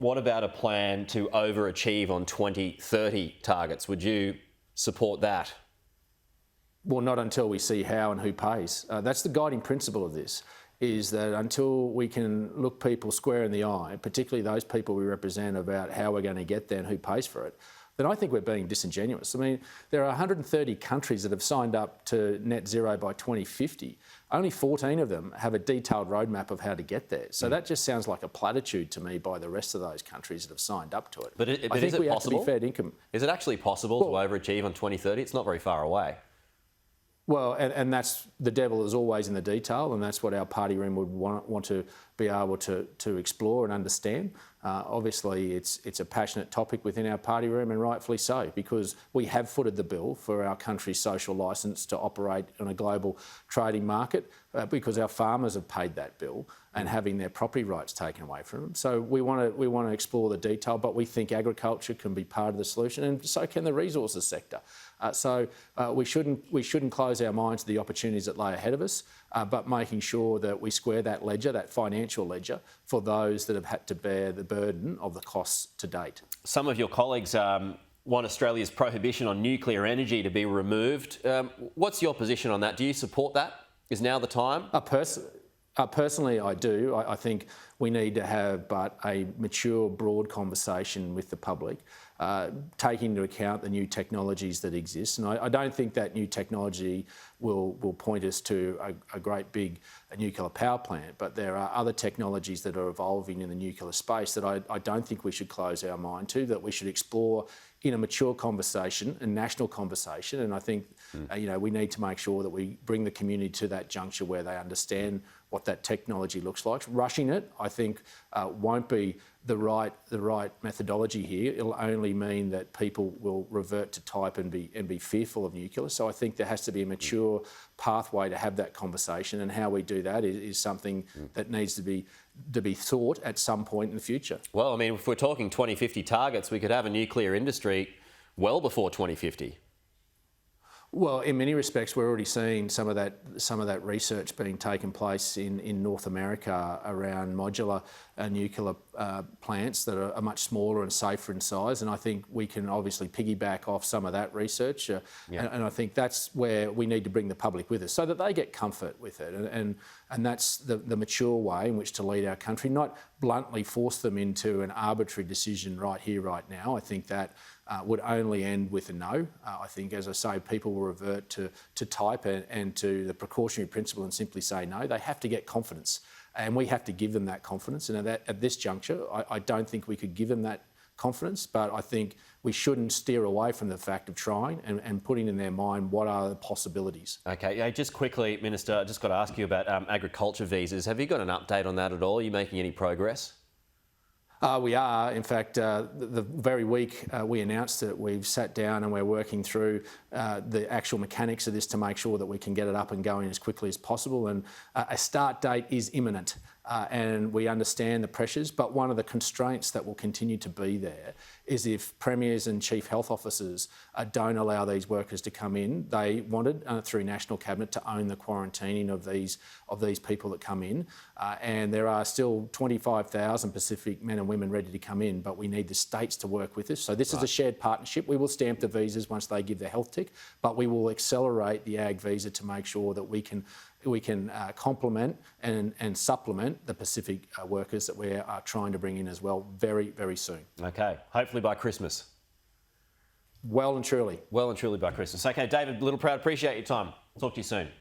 What about a plan to overachieve on 2030 targets? Would you support that? Well, not until we see how and who pays. That's the guiding principle of this, is that until we can look people square in the eye, particularly those people we represent, about how we're going to get there and who pays for it, then I think we're being disingenuous. I mean, there are 130 countries that have signed up to net zero by 2050. Only 14 of them have a detailed roadmap of how to get there. So that just sounds like a platitude to me by the rest of those countries that have signed up to it. But I is think it we possible? have to be fair income. Is it actually possible to overachieve on 2030? It's not very far away. Well, and that's, the devil is always in the detail, and that's what our party room would want to be able to explore and understand. Obviously, it's a passionate topic within our party room, and rightfully so, because we have footed the bill for our country's social licence to operate on a global trading market, because our farmers have paid that bill and having their property rights taken away from them. So we want to explore the detail, but we think agriculture can be part of the solution, and so can the resources sector. So we shouldn't close our minds to the opportunities that lay ahead of us, but making sure that we square that ledger, that financial ledger, for those that have had to bear the burden of the costs to date. Some of your colleagues want Australia's prohibition on nuclear energy to be removed. What's your position on that? Do you support that? Is now the time? Personally, I do. I think we need to have but a mature, broad conversation with the public, taking into account the new technologies that exist. And I don't think that new technology will point us to a great big nuclear power plant, but there are other technologies that are evolving in the nuclear space that I don't think we should close our mind to, that we should explore in a mature conversation, a national conversation. And I think we need to make sure that we bring the community to that juncture where they understand what that technology looks like. Rushing it, I think, won't be the right methodology here. It'll only mean that people will revert to type and be fearful of nuclear. So I think there has to be a mature pathway to have that conversation, and how we do that is something that needs to be thought at some point in the future. Well, I mean, if we're talking 2050 targets, we could have a nuclear industry well before 2050. Well, in many respects, we're already seeing some of that research being taken place in North America around modular nuclear plants that are much smaller and safer in size. And I think we can obviously piggyback off some of that research. And I think that's where we need to bring the public with us so that they get comfort with it. And that's the mature way in which to lead our country, not bluntly force them into an arbitrary decision right here, right now. I think that would only end with a no. I think, as I say, people will revert to type and to the precautionary principle and simply say no. They have to get confidence, and we have to give them that confidence. And at this juncture, I don't think we could give them that confidence, but I think we shouldn't steer away from the fact of trying and putting in their mind what are the possibilities. Okay, yeah, just quickly, Minister, I just got to ask you about agriculture visas. Have you got an update on that at all? Are you making any progress? We are. In fact, the very week we announced it, we've sat down and we're working through the actual mechanics of this to make sure that we can get it up and going as quickly as possible. And a start date is imminent. And we understand the pressures, but one of the constraints that will continue to be there is if premiers and chief health officers don't allow these workers to come in. They wanted, through National Cabinet, to own the quarantining of these people that come in, and there are still 25,000 Pacific men and women ready to come in, but we need the states to work with us. So this is a shared partnership. We will stamp the visas once they give the health tick, but we will accelerate the ag visa to make sure that we can complement and supplement the Pacific workers that we are trying to bring in as well very, very soon. Okay, hopefully by Christmas. Well and truly. Well and truly by Christmas. Okay, David Littleproud, appreciate your time. Talk to you soon.